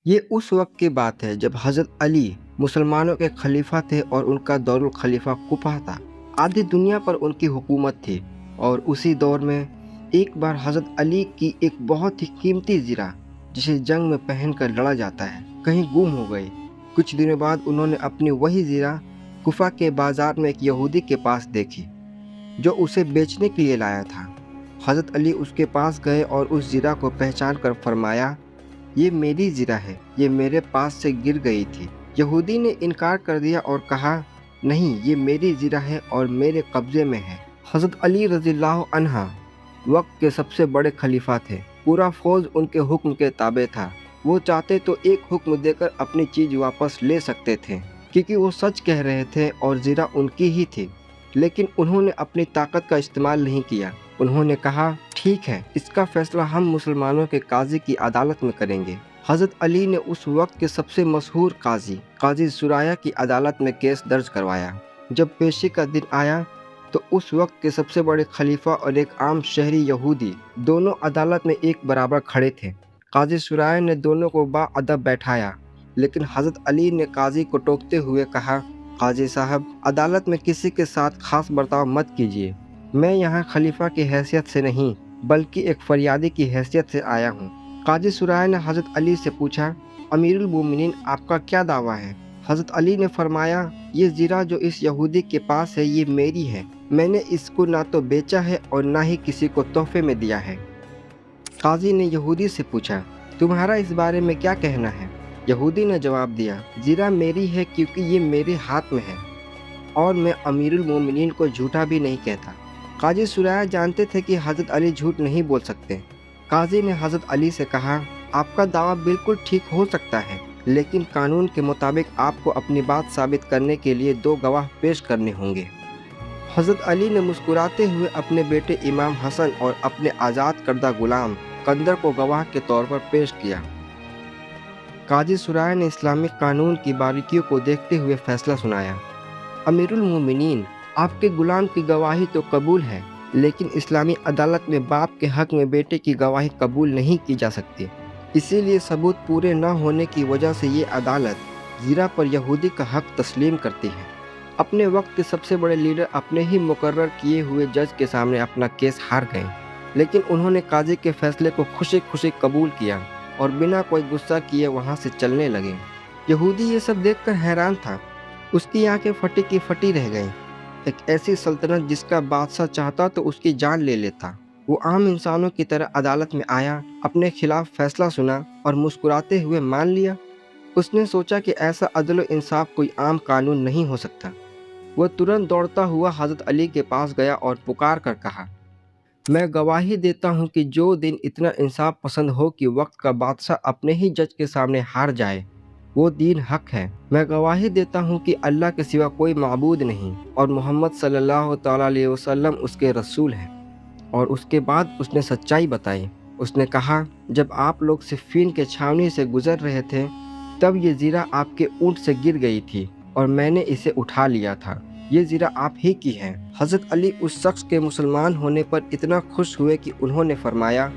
یہ اس وقت کی بات ہے جب حضرت علی مسلمانوں کے خلیفہ تھے اور ان کا دارالخلیفہ کوفہ تھا۔ آدھی دنیا پر ان کی حکومت تھی اور اسی دور میں ایک بار حضرت علی کی ایک بہت ہی قیمتی زرہ جسے جنگ میں پہن کر لڑا جاتا ہے کہیں گم ہو گئی۔ کچھ دنوں بعد انہوں نے اپنی وہی زرہ کوفہ کے بازار میں ایک یہودی کے پاس دیکھی جو اسے بیچنے کے لیے لایا تھا۔ حضرت علی اس کے پاس گئے اور اس زرہ کو پہچان کر فرمایا، یہ میری زرہ ہے، یہ میرے پاس سے گر گئی تھی۔ یہودی نے انکار کر دیا اور کہا، نہیں، یہ میری زرہ ہے اور میرے قبضے میں ہے۔ حضرت علی رضی اللہ عنہ وقت کے سب سے بڑے خلیفہ تھے۔ پورا فوج ان کے حکم کے تابع تھا۔ وہ چاہتے تو ایک حکم دے کر اپنی چیز واپس لے سکتے تھے کیونکہ وہ سچ کہہ رہے تھے اور زرہ ان کی ہی تھی، لیکن انہوں نے اپنی طاقت کا استعمال نہیں کیا۔ انہوں نے کہا، ٹھیک ہے، اس کا فیصلہ ہم مسلمانوں کے قاضی کی عدالت میں کریں گے۔ حضرت علی نے اس وقت کے سب سے مشہور قاضی سرایہ کی عدالت میں کیس درج کروایا۔ جب پیشی کا دن آیا تو اس وقت کے سب سے بڑے خلیفہ اور ایک عام شہری یہودی دونوں عدالت میں ایک برابر کھڑے تھے۔ قاضی سرایہ نے دونوں کو باادب بیٹھایا، لیکن حضرت علی نے قاضی کو ٹوکتے ہوئے کہا، قاضی صاحب، عدالت میں کسی کے ساتھ خاص برتاؤ مت کیجیے۔ میں یہاں خلیفہ کی حیثیت سے نہیں بلکہ ایک فریادی کی حیثیت سے آیا ہوں۔ قاضی سرایہ نے حضرت علی سے پوچھا، امیر المومنین، آپ کا کیا دعویٰ ہے؟ حضرت علی نے فرمایا، یہ زرہ جو اس یہودی کے پاس ہے یہ میری ہے۔ میں نے اس کو نہ تو بیچا ہے اور نہ ہی کسی کو تحفے میں دیا ہے۔ قاضی نے یہودی سے پوچھا، تمہارا اس بارے میں کیا کہنا ہے؟ یہودی نے جواب دیا، زرہ میری ہے کیونکہ یہ میرے ہاتھ میں ہے اور میں امیر المومنین کو جھوٹا بھی نہیں کہتا۔ قاضی سرایہ جانتے تھے کہ حضرت علی جھوٹ نہیں بول سکتے۔ قاضی نے حضرت علی سے کہا، آپ کا دعویٰ بالکل ٹھیک ہو سکتا ہے، لیکن قانون کے مطابق آپ کو اپنی بات ثابت کرنے کے لیے 2 گواہ پیش کرنے ہوں گے۔ حضرت علی نے مسکراتے ہوئے اپنے بیٹے امام حسن اور اپنے آزاد کردہ غلام قندر کو گواہ کے طور پر پیش کیا۔ قاضی سرایہ نے اسلامی قانون کی باریکیوں کو دیکھتے ہوئے فیصلہ سنایا، امیر المومنین، آپ کے غلام کی گواہی تو قبول ہے، لیکن اسلامی عدالت میں باپ کے حق میں بیٹے کی گواہی قبول نہیں کی جا سکتی۔ اسی لیے ثبوت پورے نہ ہونے کی وجہ سے یہ عدالت زرہ پر یہودی کا حق تسلیم کرتی ہے۔ اپنے وقت کے سب سے بڑے لیڈر اپنے ہی مقرر کیے ہوئے جج کے سامنے اپنا کیس ہار گئے، لیکن انہوں نے قاضی کے فیصلے کو خوشی خوشی قبول کیا اور بنا کوئی غصہ کیے وہاں سے چلنے لگے۔ یہودی یہ سب دیکھ کر حیران تھا۔ اس کی آنکھیں پھٹی کی پھٹی رہ گئیں۔ ایک ایسی سلطنت جس کا بادشاہ چاہتا تو اس کی جان لے لیتا۔ وہ عام انسانوں کی طرح عدالت میں آیا، اپنے خلاف فیصلہ سنا اور مسکراتے ہوئے مان لیا۔ اس نے سوچا کہ ایسا عدل و انصاف کوئی عام قانون نہیں ہو سکتا۔ وہ ترنت دوڑتا ہوا حضرت علی کے پاس گیا اور پکار کر کہا، میں گواہی دیتا ہوں کہ جو دن اتنا انصاف پسند ہو کہ وقت کا بادشاہ اپنے ہی جج کے سامنے ہار جائے، وہ دین حق ہے۔ میں گواہی دیتا ہوں کہ اللہ کے سوا کوئی معبود نہیں اور محمد صلی اللہ تعالیٰ علیہ وسلم اس کے رسول ہیں۔ اور اس کے بعد اس نے سچائی بتائی۔ اس نے کہا، جب آپ لوگ صفین کے چھاونی سے گزر رہے تھے تب یہ زرہ آپ کے اونٹ سے گر گئی تھی اور میں نے اسے اٹھا لیا تھا۔ یہ زرہ آپ ہی کی ہے۔ حضرت علی اس شخص کے مسلمان ہونے پر اتنا خوش ہوئے کہ انہوں نے فرمایا،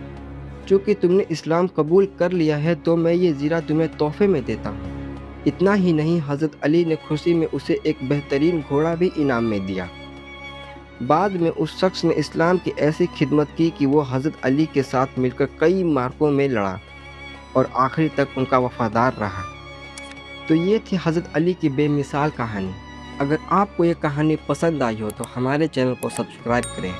چونکہ تم نے اسلام قبول کر لیا ہے تو میں یہ زرہ تمہیں تحفے میں دیتا ہوں۔ اتنا ہی نہیں، حضرت علی نے خوشی میں اسے ایک بہترین گھوڑا بھی انعام میں دیا۔ بعد میں اس شخص نے اسلام کی ایسی خدمت کی کہ وہ حضرت علی کے ساتھ مل کر کئی معرکوں میں لڑا اور آخری تک ان کا وفادار رہا۔ تو یہ تھی حضرت علی کی بے مثال کہانی۔ اگر آپ کو یہ کہانی پسند آئی ہو تو ہمارے چینل کو سبسکرائب کریں۔